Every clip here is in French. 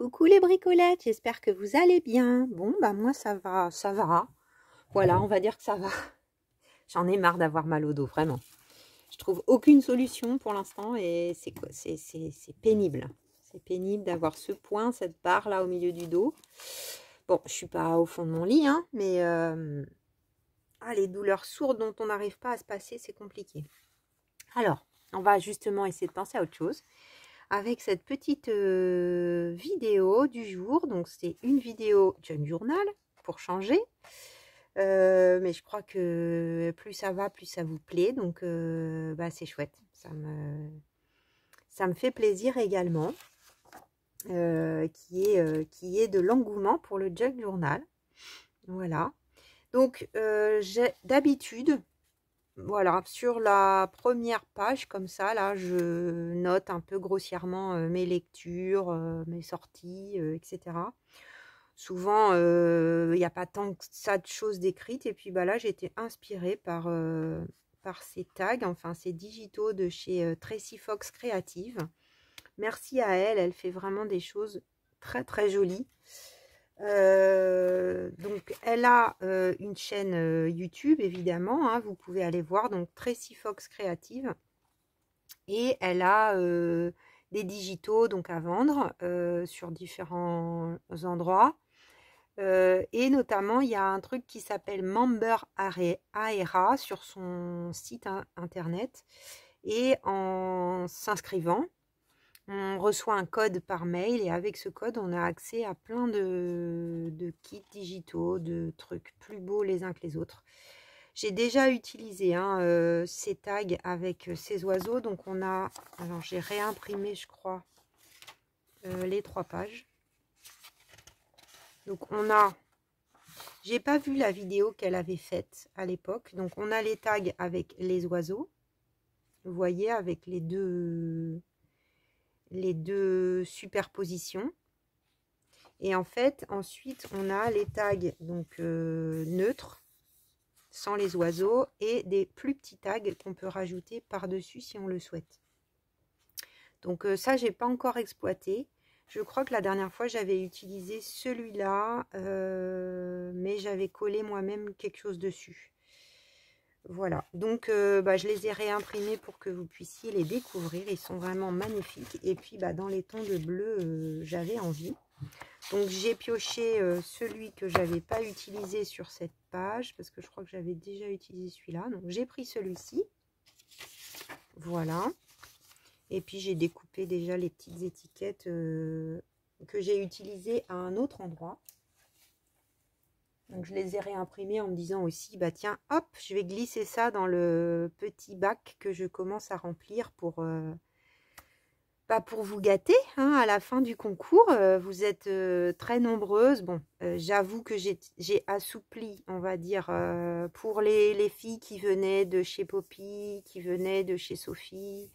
Coucou les bricolettes, j'espère que vous allez bien. Bon, bah moi ça va, ça va. Voilà, on va dire que ça va. J'en ai marre d'avoir mal au dos, vraiment. Je trouve aucune solution pour l'instant et c'est quoi? C'est pénible. C'est pénible d'avoir ce point, cette barre là au milieu du dos. Bon, je suis pas au fond de mon lit, hein, mais les douleurs sourdes dont on n'arrive pas à se passer, c'est compliqué. Alors, on va justement essayer de penser à autre chose avec cette petite vidéo du jour. Donc c'est une vidéo junk journal pour changer, mais je crois que plus ça va, plus ça vous plaît, donc c'est chouette, ça me fait plaisir également qui est de l'engouement pour le junk journal. Voilà, donc j'ai d'habitude, voilà, sur la première page, comme ça, là, je note un peu grossièrement mes lectures, mes sorties, etc. Souvent, il n'y a pas tant que ça de choses décrites. Et puis, là, j'ai été inspirée par ces tags, enfin, ces digitaux de chez Tracy Fox Creative. Merci à elle, elle fait vraiment des choses très, très jolies. Donc elle a une chaîne YouTube évidemment, hein, vous pouvez aller voir, donc Tracy Fox Creative, et elle a des digitaux donc à vendre sur différents endroits, et notamment il y a un truc qui s'appelle Member Aera sur son site internet, et en s'inscrivant on reçoit un code par mail, et avec ce code, on a accès à plein de kits digitaux, de trucs plus beaux les uns que les autres. J'ai déjà utilisé ces tags avec ces oiseaux. Donc on a, alors j'ai réimprimé, je crois, les 3 pages. Donc on a, j'ai pas vu la vidéo qu'elle avait faite à l'époque. Donc on a les tags avec les oiseaux. Vous voyez, avec les deux superpositions, et en fait ensuite on a les tags donc neutres sans les oiseaux, et des plus petits tags qu'on peut rajouter par dessus si on le souhaite. Donc ça j'ai pas encore exploité. Je crois que la dernière fois j'avais utilisé celui-là, mais j'avais collé moi-même quelque chose dessus. Voilà, donc je les ai réimprimés pour que vous puissiez les découvrir. Ils sont vraiment magnifiques. Et puis dans les tons de bleu, j'avais envie. Donc j'ai pioché celui que j'avais pas utilisé sur cette page, parce que je crois que j'avais déjà utilisé celui-là. Donc j'ai pris celui-ci. Voilà. Et puis j'ai découpé déjà les petites étiquettes que j'ai utilisées à un autre endroit. Donc je les ai réimprimés en me disant aussi, tiens, hop, je vais glisser ça dans le petit bac que je commence à remplir pour vous gâter, hein, à la fin du concours. Vous êtes très nombreuses. Bon, j'avoue que j'ai assoupli, on va dire, pour les filles qui venaient de chez Poppy, qui venaient de chez Sophie,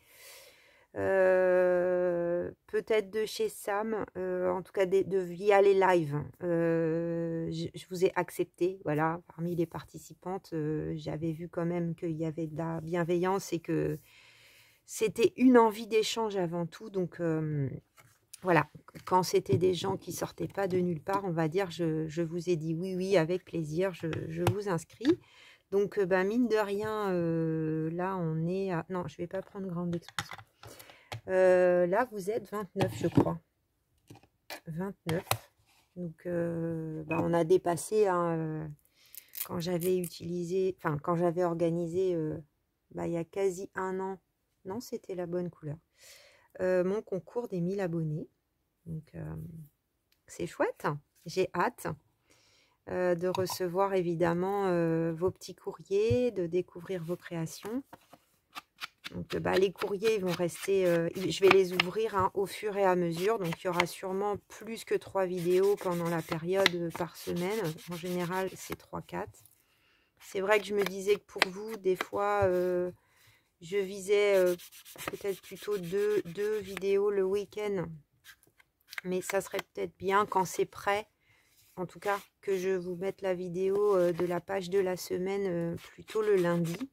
peut-être de chez Sam, en tout cas via les lives. Je vous ai accepté, voilà, parmi les participantes. J'avais vu quand même qu'il y avait de la bienveillance et que c'était une envie d'échange avant tout. Donc voilà, quand c'était des gens qui sortaient pas de nulle part, on va dire, je vous ai dit oui, avec plaisir, je vous inscris. Donc mine de rien, là on est à... Non, je vais pas prendre grande expression. Là vous êtes 29, je crois. 29. Donc on a dépassé, hein, quand j'avais utilisé, enfin quand j'avais organisé il y a quasi un an. Non, c'était la bonne couleur. Mon concours des 1000 abonnés. Donc c'est chouette. J'ai hâte de recevoir évidemment vos petits courriers, de découvrir vos créations. Donc les courriers vont rester, je vais les ouvrir, hein, au fur et à mesure. Donc il y aura sûrement plus que 3 vidéos pendant la période par semaine. En général c'est 3-4. C'est vrai que je me disais que pour vous, des fois, je visais peut-être plutôt deux vidéos le week-end. Mais ça serait peut-être bien quand c'est prêt, en tout cas, que je vous mette la vidéo de la page de la semaine plutôt le lundi.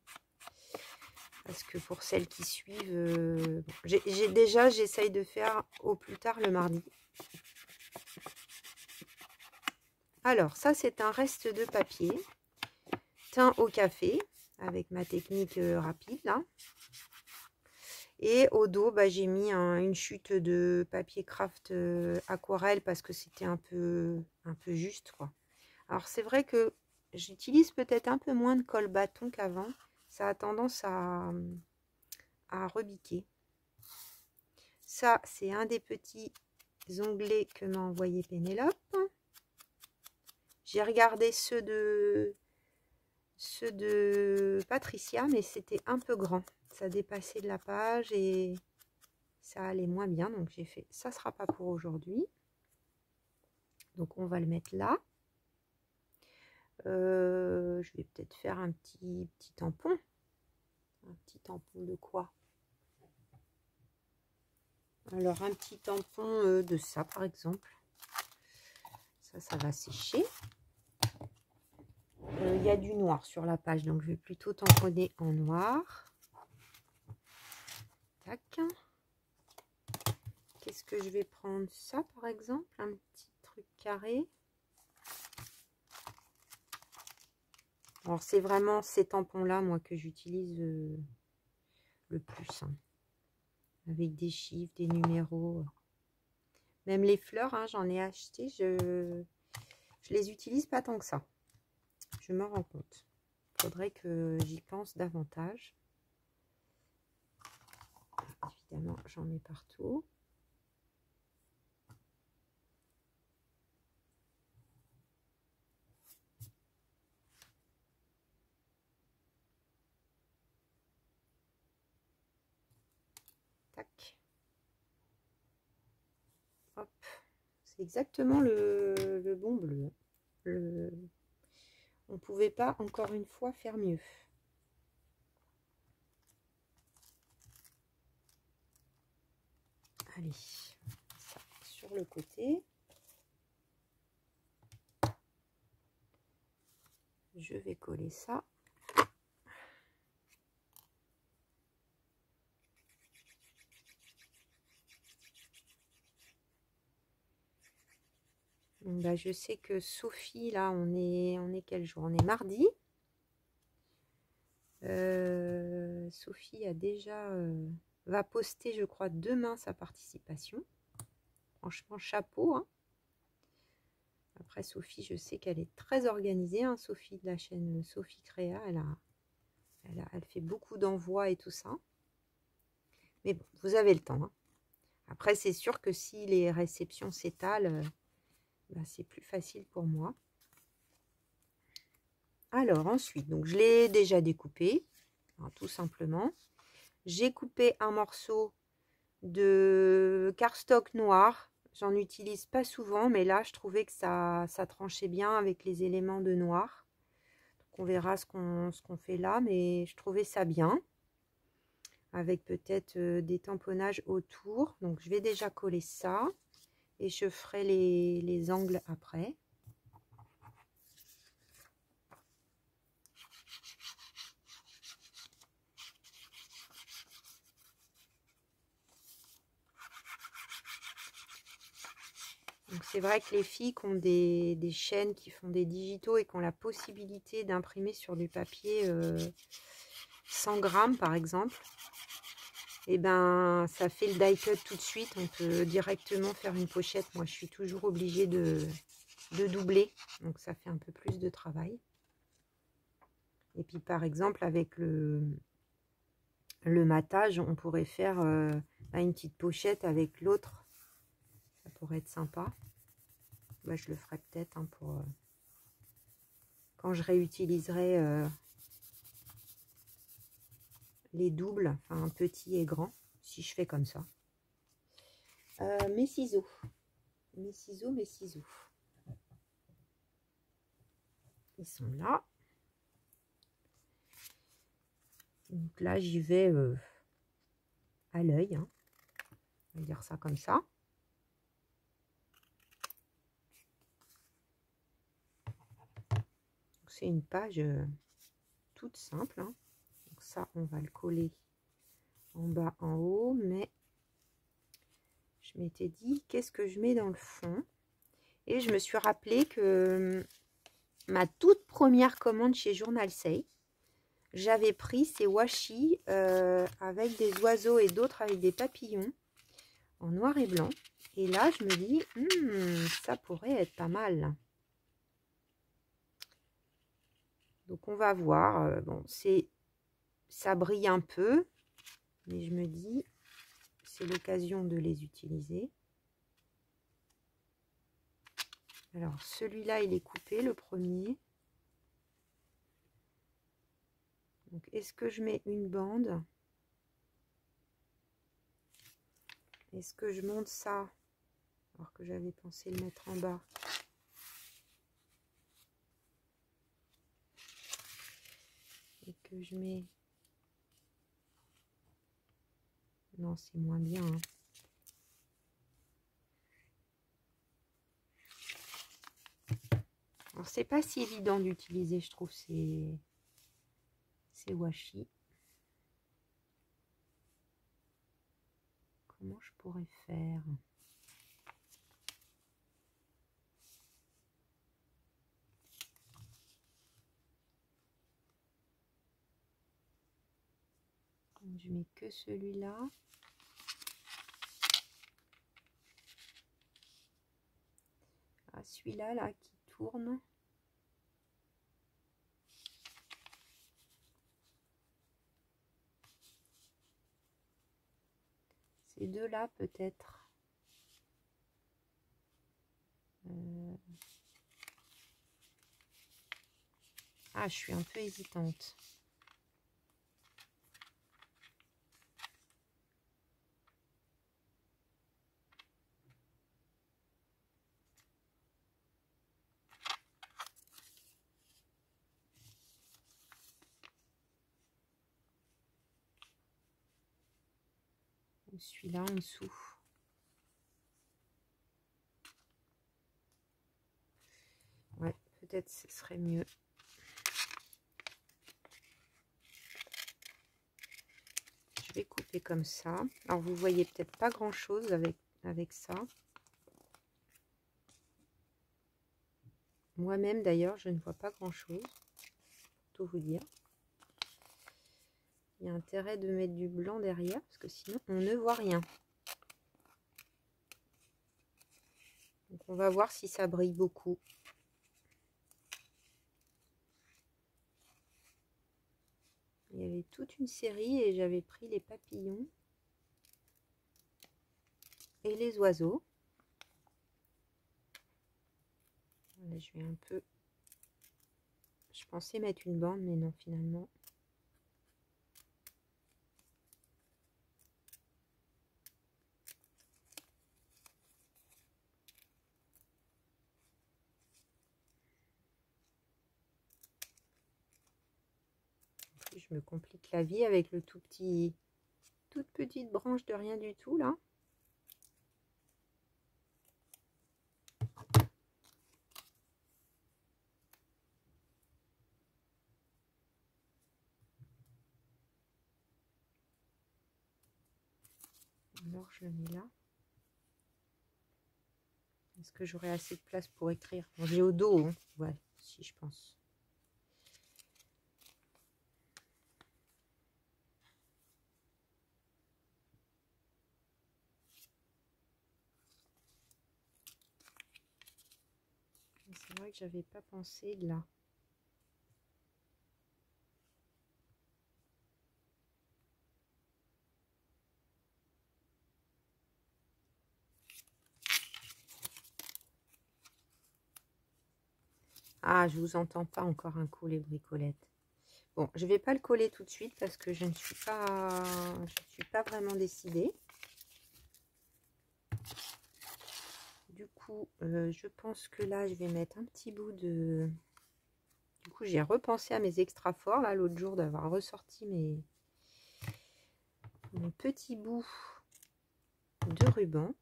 Parce que pour celles qui suivent, j'essaye de faire au plus tard le mardi. Alors, ça, c'est un reste de papier teint au café avec ma technique rapide là. Et au dos, bah, j'ai mis une chute de papier craft aquarelle parce que c'était un peu juste, quoi. Alors, c'est vrai que j'utilise peut-être un peu moins de colle bâton qu'avant. Ça a tendance à rebiquer. Ça, c'est un des petits onglets que m'a envoyé Pénélope. J'ai regardé ceux de Patricia, mais c'était un peu grand. Ça dépassait de la page et ça allait moins bien. Donc j'ai fait, ça sera pas pour aujourd'hui. Donc on va le mettre là. Je vais peut-être faire un petit tampon. Un petit tampon de quoi? Alors un petit tampon de ça par exemple. Ça va sécher. Il y a du noir sur la page, donc je vais plutôt tamponner en noir. Tac. Qu'est-ce que je vais prendre? Ça par exemple, un petit truc carré. Alors c'est vraiment ces tampons là moi que j'utilise le plus, hein. Avec des chiffres, des numéros, même les fleurs, hein, j'en ai acheté, je les utilise pas tant que ça, je me rends compte. Il faudrait que j'y pense davantage. Évidemment j'en mets partout. Tac. Hop. C'est exactement le bon bleu. On ne pouvait pas, encore une fois, faire mieux. Allez, ça sur le côté. Je vais coller ça. Bah, je sais que Sophie, là, on est quel jour? On est mardi. Sophie a déjà va poster, je crois, demain sa participation. Franchement, chapeau, hein. Après, Sophie, je sais qu'elle est très organisée, hein, Sophie de la chaîne Sophie Créa. Elle fait beaucoup d'envois et tout ça. Mais bon, vous avez le temps, hein. Après, c'est sûr que si les réceptions s'étalent, bah, c'est plus facile pour moi. Alors ensuite, donc je l'ai déjà découpé, hein, tout simplement. J'ai coupé un morceau de cardstock noir. J'en utilise pas souvent, mais là, je trouvais que ça tranchait bien avec les éléments de noir. Donc, on verra ce qu'on fait là, mais je trouvais ça bien. Avec peut-être des tamponnages autour. Donc, je vais déjà coller ça. Et je ferai les angles après. Donc c'est vrai que les filles qui ont des chaînes qui font des digitaux et qui ont la possibilité d'imprimer sur du papier 100 grammes par exemple, et ben ça fait le die cut tout de suite. On peut directement faire une pochette. Moi je suis toujours obligée de doubler, donc ça fait un peu plus de travail. Et puis par exemple avec le matage, on pourrait faire une petite pochette avec l'autre. Ça pourrait être sympa. Bah, je le ferai peut-être, hein, pour quand je réutiliserai les doubles, enfin petit et grand, si je fais comme ça. Mes ciseaux. Mes ciseaux. Ils sont là. Donc là, j'y vais à l'œil, hein. On va dire ça comme ça. C'est une page toute simple, hein. Donc ça, on va le coller en bas, en haut, mais je m'étais dit, qu'est-ce que je mets dans le fond? Et je me suis rappelé que ma toute première commande chez Journal Say, j'avais pris ces washi avec des oiseaux et d'autres avec des papillons en noir et blanc. Et là, je me dis, ça pourrait être pas mal. Donc, on va voir. Bon, ça brille un peu, mais je me dis, c'est l'occasion de les utiliser. Alors, celui-là, il est coupé, le premier. Donc, est-ce que je mets une bande? Est-ce que je monte ça? Alors que j'avais pensé le mettre en bas. Et que je mets... Non, c'est moins bien. Hein. Alors, c'est pas si évident d'utiliser, je trouve, ces washi. Comment je pourrais faire? Je mets que celui-là. Ah, celui-là, là, qui tourne. Ces deux-là, peut-être. Ah, je suis un peu hésitante. Celui-là en dessous. Ouais, peut-être ce serait mieux. Je vais couper comme ça. Alors, vous voyez peut-être pas grand-chose avec ça. Moi-même, d'ailleurs, je ne vois pas grand-chose. Pour tout vous dire. Il y a intérêt de mettre du blanc derrière, parce que sinon, on ne voit rien. Donc, on va voir si ça brille beaucoup. Il y avait toute une série et j'avais pris les papillons et les oiseaux. Là, je vais un peu... Je pensais mettre une bande, mais non, finalement. Je me complique la vie avec le toute petite branche de rien du tout, là. Alors, je le mets là. Est-ce que j'aurai assez de place pour écrire? Bon, j'ai au dos, hein. Ouais, si, je pense. C'est vrai que j'avais pas pensé là. Ah, je vous entends pas encore un coup, les bricolettes. Bon, je vais pas le coller tout de suite parce que je ne suis pas vraiment décidée. Du coup, je pense que là, je vais mettre un petit bout de... Du coup, j'ai repensé à mes extra forts, là, l'autre jour, d'avoir ressorti mon petit bout de ruban.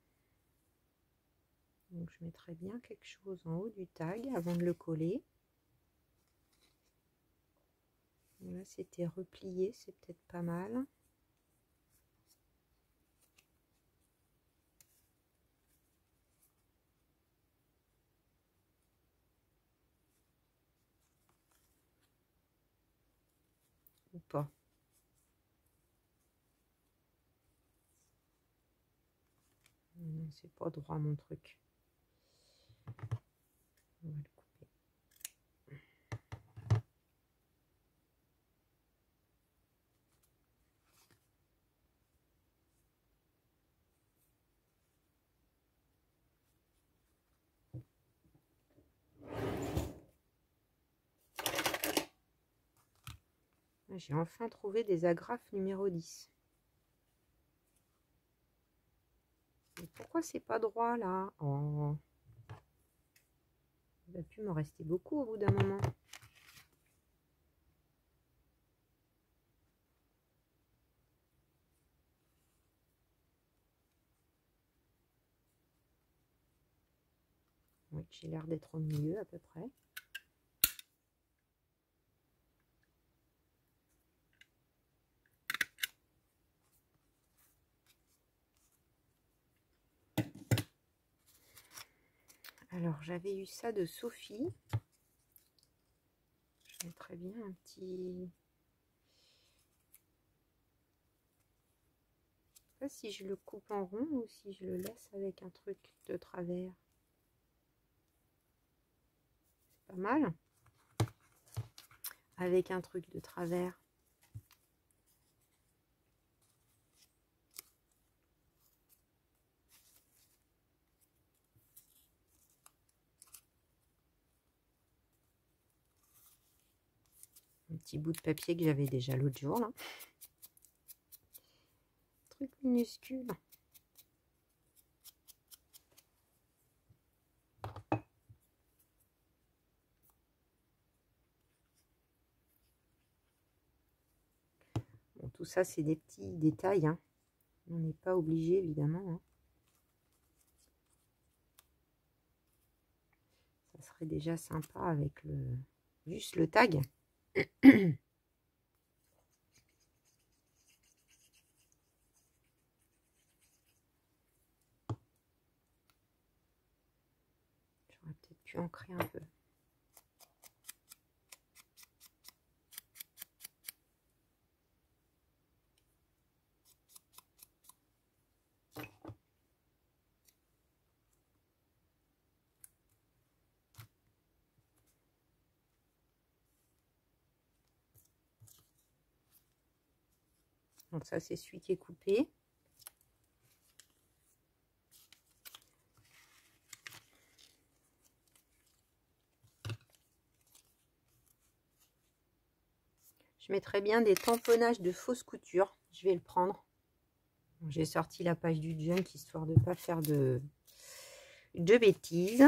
Donc, je mettrai bien quelque chose en haut du tag avant de le coller. Là, c'était replié, c'est peut-être pas mal. pas? Non, c'est pas droit mon truc. On va le couper. J'ai enfin trouvé des agrafes numéro 10. Mais pourquoi c'est pas droit là? Oh. Il va plus m'en rester beaucoup au bout d'un moment. Oui, j'ai l'air d'être au milieu à peu près. Alors, j'avais eu ça de Sophie. Je mettrais bien un petit... Je sais pas si je le coupe en rond ou si je le laisse avec un truc de travers. C'est pas mal. Avec un truc de travers. Un petit bout de papier que j'avais déjà l'autre jour là. Truc minuscule. Bon, tout ça c'est des petits détails, hein. On n'est pas obligé évidemment, hein. Ça serait déjà sympa avec le juste le tag. J'aurais peut-être pu ancrer un peu. Donc ça c'est celui qui est coupé. Je mettrais bien des tamponnages de fausse couture. Je vais le prendre. J'ai sorti la page du junk histoire de ne pas faire de bêtises.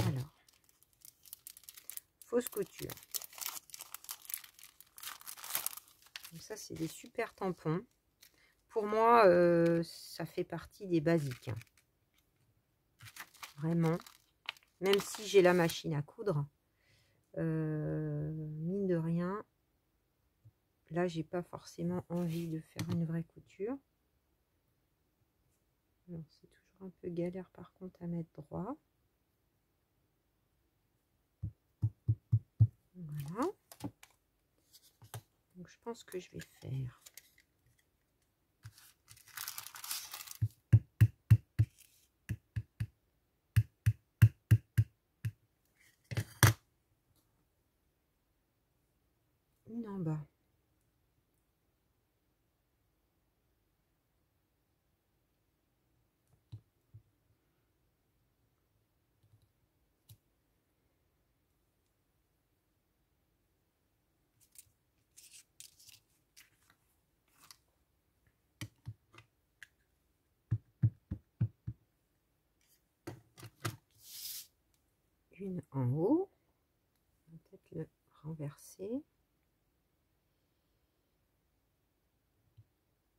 Alors, fausse couture. Donc ça, c'est des super tampons. Pour moi, ça fait partie des basiques. Vraiment. Même si j'ai la machine à coudre, mine de rien, là, j'ai pas forcément envie de faire une vraie couture. C'est toujours un peu galère par contre à mettre droit. Voilà. Donc je pense que je vais faire une en bas. Une en haut. On va peut-être le renverser.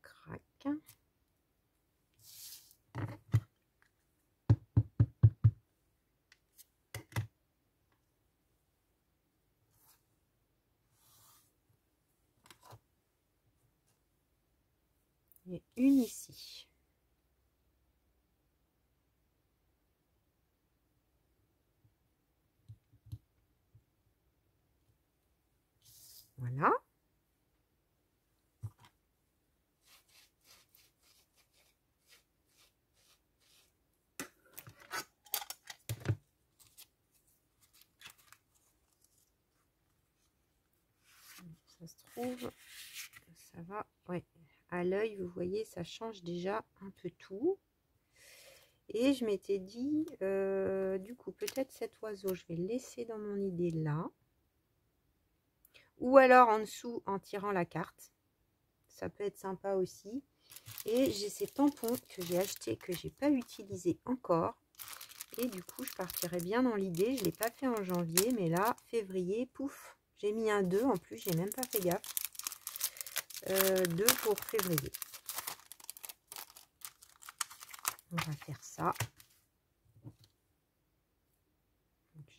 Crac. Et une ici. Voilà. Ça se trouve, ça va, ouais. À l'œil, vous voyez, ça change déjà un peu tout. Et je m'étais dit, du coup, peut-être cet oiseau, je vais le laisser dans mon idée là. Ou alors en dessous, en tirant la carte. Ça peut être sympa aussi. Et j'ai ces tampons que j'ai achetés, que j'ai pas utilisé encore. Et du coup, je partirai bien dans l'idée. Je ne l'ai pas fait en janvier, mais là, février, pouf, j'ai mis un 2. En plus, j'ai même pas fait gaffe. 2 pour février. On va faire ça.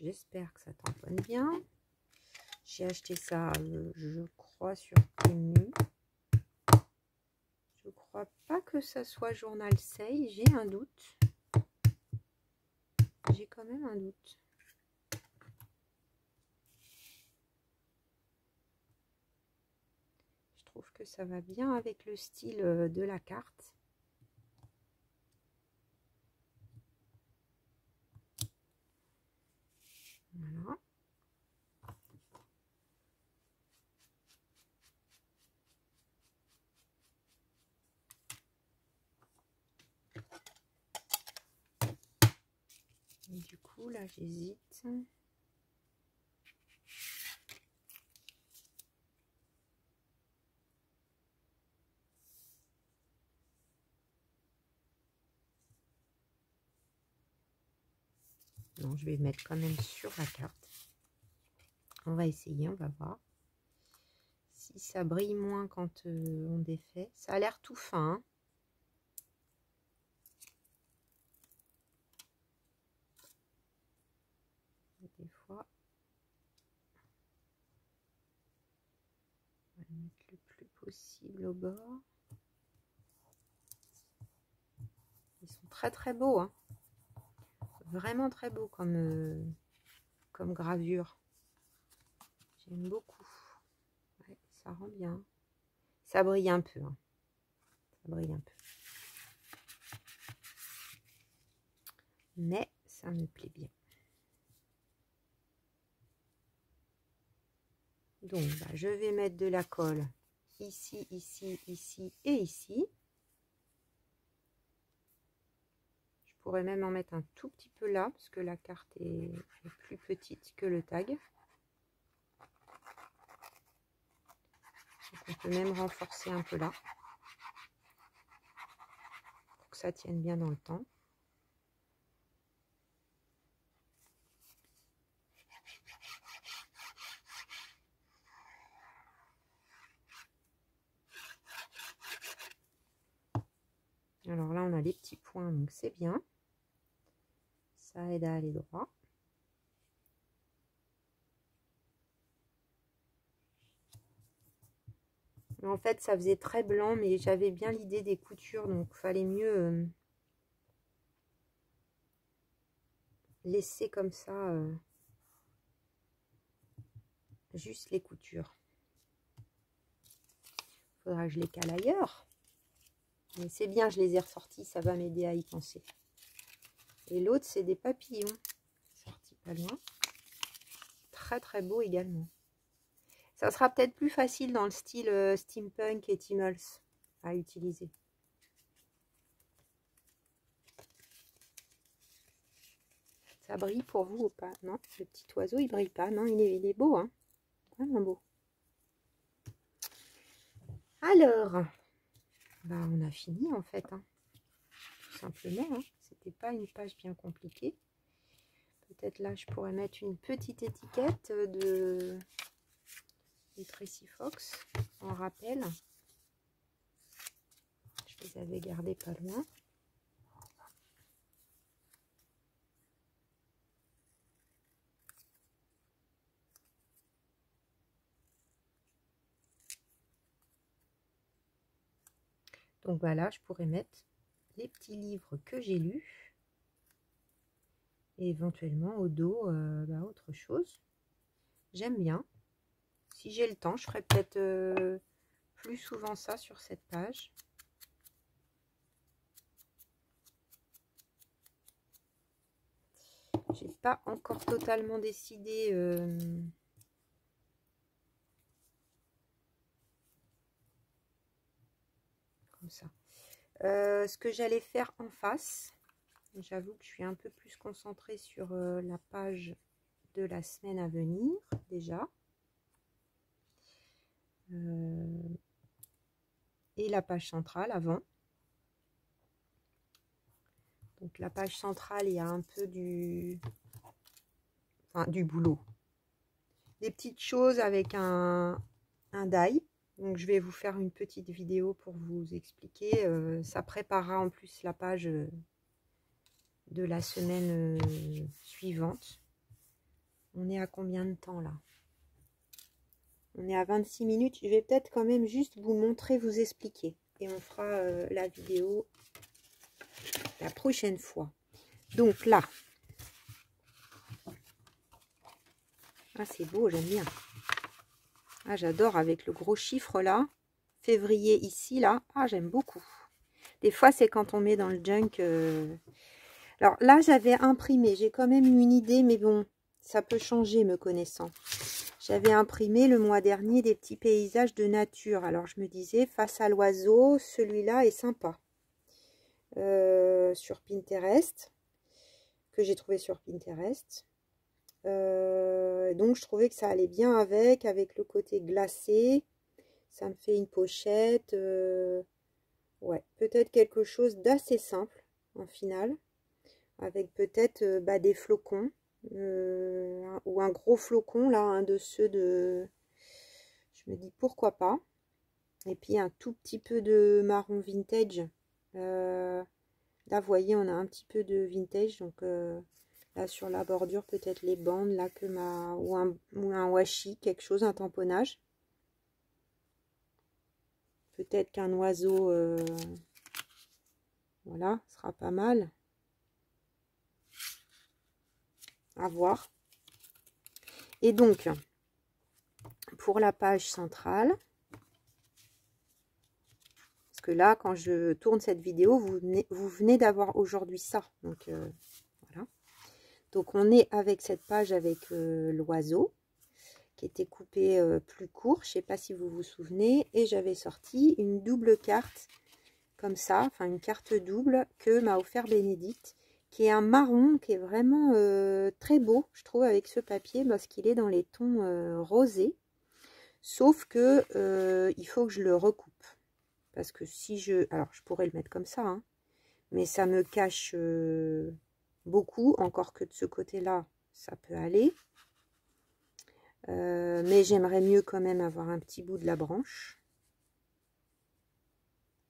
J'espère que ça tamponne bien. J'ai acheté ça, je crois, sur Temu. Je crois pas que ça soit Journal Sale. J'ai un doute. J'ai quand même un doute. Je trouve que ça va bien avec le style de la carte. Voilà. Et du coup, là, j'hésite. Non, je vais mettre quand même sur la carte. On va essayer, on va voir. Si ça brille moins quand on défait. Ça a l'air tout fin. Hein. Des fois, on va le mettre le plus possible au bord. Ils sont très très beaux. Hein. Vraiment très beaux comme gravure. J'aime beaucoup. Ouais, ça rend bien. Ça brille un peu. Hein. Ça brille un peu. Mais ça me plaît bien. Donc, je vais mettre de la colle ici, ici, ici et ici. Je pourrais même en mettre un tout petit peu là, parce que la carte est plus petite que le tag. Donc, on peut même renforcer un peu là, pour que ça tienne bien dans le temps. Alors là, on a les petits points, donc c'est bien. Ça aide à aller droit. En fait, ça faisait très blanc, mais j'avais bien l'idée des coutures, donc il fallait mieux laisser comme ça juste les coutures. Il faudra que je les cale ailleurs. Mais c'est bien, je les ai ressortis, ça va m'aider à y penser. Et l'autre, c'est des papillons. Sorti pas loin. Très très beau également. Ça sera peut-être plus facile dans le style steampunk et Timmels à utiliser. Ça brille pour vous ou pas? Non, le petit oiseau, il brille pas. Non, il est beau, hein. Vraiment beau. Alors, on a fini en fait. Hein. Tout simplement. Hein. C'était pas une page bien compliquée. Peut-être là, je pourrais mettre une petite étiquette de Tracy Fox en rappel. Je les avais gardés pas loin. Donc voilà, je pourrais mettre les petits livres que j'ai lus. Et éventuellement au dos, autre chose. J'aime bien. si j'ai le temps, je ferai peut-être plus souvent ça sur cette page. J'ai pas encore totalement décidé comme ça. Ce que j'allais faire en face, j'avoue que je suis un peu plus concentrée sur la page de la semaine à venir déjà. Et la page centrale avant. Donc la page centrale, il y a un peu du boulot. Des petites choses avec un die. Donc je vais vous faire une petite vidéo pour vous expliquer. Ça préparera en plus la page de la semaine suivante. On est à combien de temps là? On est à 26 minutes. Je vais peut-être quand même juste vous montrer, vous expliquer. Et on fera la vidéo la prochaine fois. Donc là. Ah, c'est beau, j'aime bien. Ah, j'adore avec le gros chiffre là. Février ici, là. Ah, j'aime beaucoup. Des fois, c'est quand on met dans le junk. Alors là, j'avais imprimé. J'ai quand même eu une idée, mais bon, ça peut changer me connaissant. J'avais imprimé le mois dernier des petits paysages de nature. Alors, je me disais, face à l'oiseau, celui-là est sympa. Sur Pinterest. Que j'ai trouvé sur Pinterest. Donc je trouvais que ça allait bien avec le côté glacé. Ça me fait une pochette. Ouais, peut-être quelque chose d'assez simple en final. Avec peut-être des flocons. Ou un gros flocon là, un de ceux de... Je me dis pourquoi pas. Et puis un tout petit peu de marron vintage. Là, vous voyez, on a un petit peu de vintage. Donc... là, sur la bordure, peut-être les bandes, là, ou un washi, quelque chose, un tamponnage. Peut-être qu'un oiseau, voilà, sera pas mal. À voir. Et donc, pour la page centrale, parce que là, quand je tourne cette vidéo, vous venez d'avoir aujourd'hui ça. Donc, voilà. Donc, on est avec cette page avec l'oiseau. Qui était coupé plus court, je ne sais pas si vous vous souvenez, et j'avais sorti une double carte comme ça, enfin une carte double que m'a offert Bénédicte, qui est un marron qui est vraiment très beau, je trouve, avec ce papier, parce qu'il est dans les tons rosés, sauf que il faut que je le recoupe, parce que si alors je pourrais le mettre comme ça, hein, mais ça me cache beaucoup, encore que de ce côté-là, ça peut aller. Mais j'aimerais mieux quand même avoir un petit bout de la branche.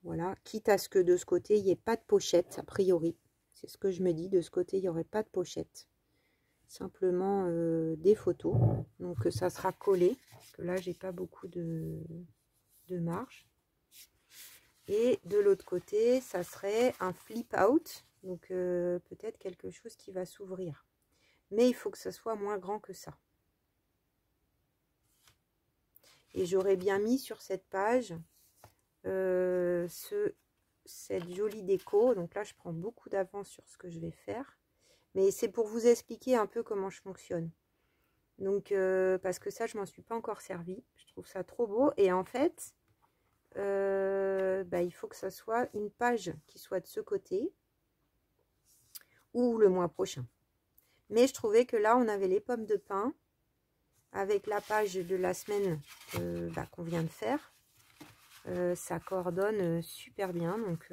Voilà, quitte à ce que de ce côté, il n'y ait pas de pochette, a priori. C'est ce que je me dis, de ce côté, il n'y aurait pas de pochette. Simplement des photos. Donc ça sera collé, parce que là, j'ai pas beaucoup de marge. Et de l'autre côté, ça serait un flip out. Donc peut-être quelque chose qui va s'ouvrir. Mais il faut que ça soit moins grand que ça. Et j'aurais bien mis sur cette page cette jolie déco. Donc là, je prends beaucoup d'avance sur ce que je vais faire. Mais c'est pour vous expliquer un peu comment je fonctionne. Donc, parce que ça, je m'en suis pas encore servi. Je trouve ça trop beau. Et en fait, il faut que ça soit une page qui soit de ce côté. Ou le mois prochain. Mais je trouvais que là, on avait les pommes de pin. Avec la page de la semaine qu'on vient de faire. Ça coordonne super bien. Donc,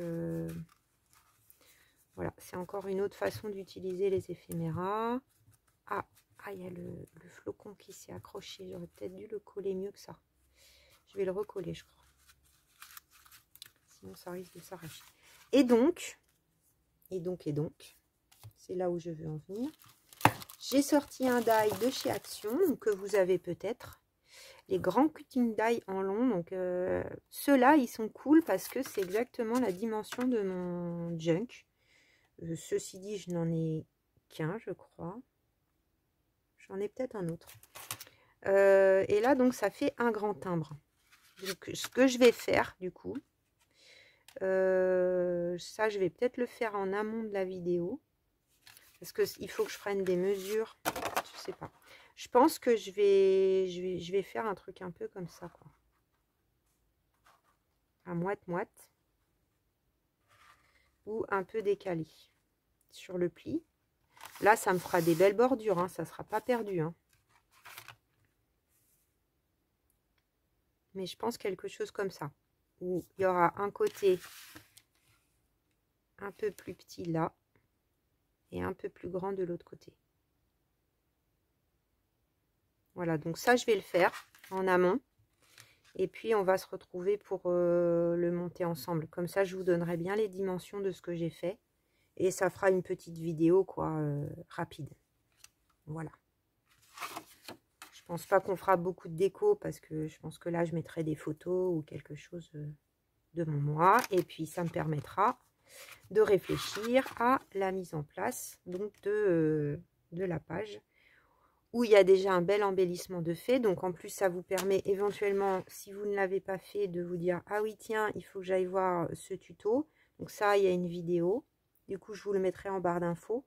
voilà. C'est encore une autre façon d'utiliser les éphéméras. Ah, il y a le flocon qui s'est accroché. J'aurais peut-être dû le coller mieux que ça. Je vais le recoller, je crois. Sinon, ça risque de s'arracher. Et donc, c'est là où je veux en venir. J'ai sorti un die de chez Action, que vous avez peut-être. Les grands cutting die en long. Donc, ceux-là, ils sont cool parce que c'est exactement la dimension de mon junk. Ceci dit, je n'en ai qu'un, je crois. J'en ai peut-être un autre. Et là, donc, ça fait un grand timbre. Donc, ce que je vais faire, du coup, ça, je vais peut-être le faire en amont de la vidéo. Parce qu'il faut que je prenne des mesures. Je sais pas. Je pense que je vais faire un truc un peu comme ça, quoi. À moite-moite. Ou un peu décalé sur le pli. Là, ça me fera des belles bordures, hein, ça ne sera pas perdu. Hein. Mais je pense quelque chose comme ça. Où il y aura un côté un peu plus petit là. Et un peu plus grand de l'autre côté. Voilà, donc ça, je vais le faire en amont. Et puis, on va se retrouver pour le monter ensemble. Comme ça, je vous donnerai bien les dimensions de ce que j'ai fait. Et ça fera une petite vidéo, quoi, rapide. Voilà. Je pense pas qu'on fera beaucoup de déco parce que je pense que là, je mettrai des photos ou quelque chose de mon moi. Et puis, ça me permettra de réfléchir à la mise en place donc de la page où il y a déjà un bel embellissement de fait. Donc, en plus, ça vous permet éventuellement, si vous ne l'avez pas fait, de vous dire « Ah oui, tiens, il faut que j'aille voir ce tuto. » Donc ça, il y a une vidéo. Du coup, je vous le mettrai en barre d'infos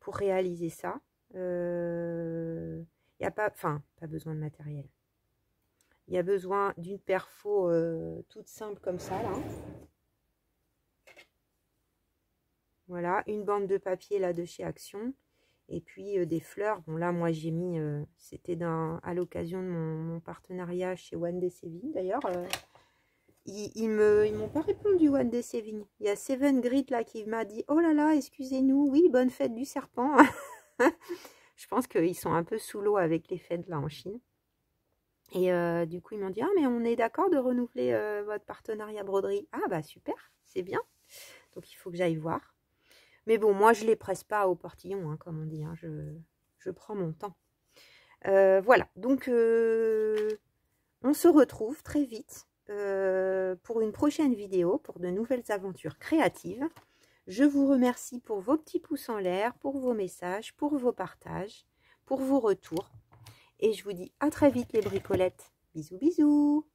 pour réaliser ça. Il n'y a pas besoin de matériel. Il y a besoin d'une perfo toute simple comme ça, là. Voilà, une bande de papier là de chez Action. Et puis des fleurs. Bon là, moi j'ai mis, c'était à l'occasion de mon partenariat chez One Day Saving. D'ailleurs, ils m'ont pas répondu One Day Saving. Il y a Seven Grit là qui m'a dit « Oh là là, excusez-nous, oui, bonne fête du serpent ». Je pense qu'ils sont un peu sous l'eau avec les fêtes là en Chine. Et du coup, ils m'ont dit « Ah, mais on est d'accord de renouveler votre partenariat broderie. » Ah bah super, c'est bien. Donc il faut que j'aille voir. Mais bon, moi, je ne les presse pas au portillon, hein, comme on dit. Hein, je prends mon temps. Voilà, donc on se retrouve très vite pour une prochaine vidéo, pour de nouvelles aventures créatives. Je vous remercie pour vos petits pouces en l'air, pour vos messages, pour vos partages, pour vos retours. Et je vous dis à très vite les bricolettes. Bisous, bisous!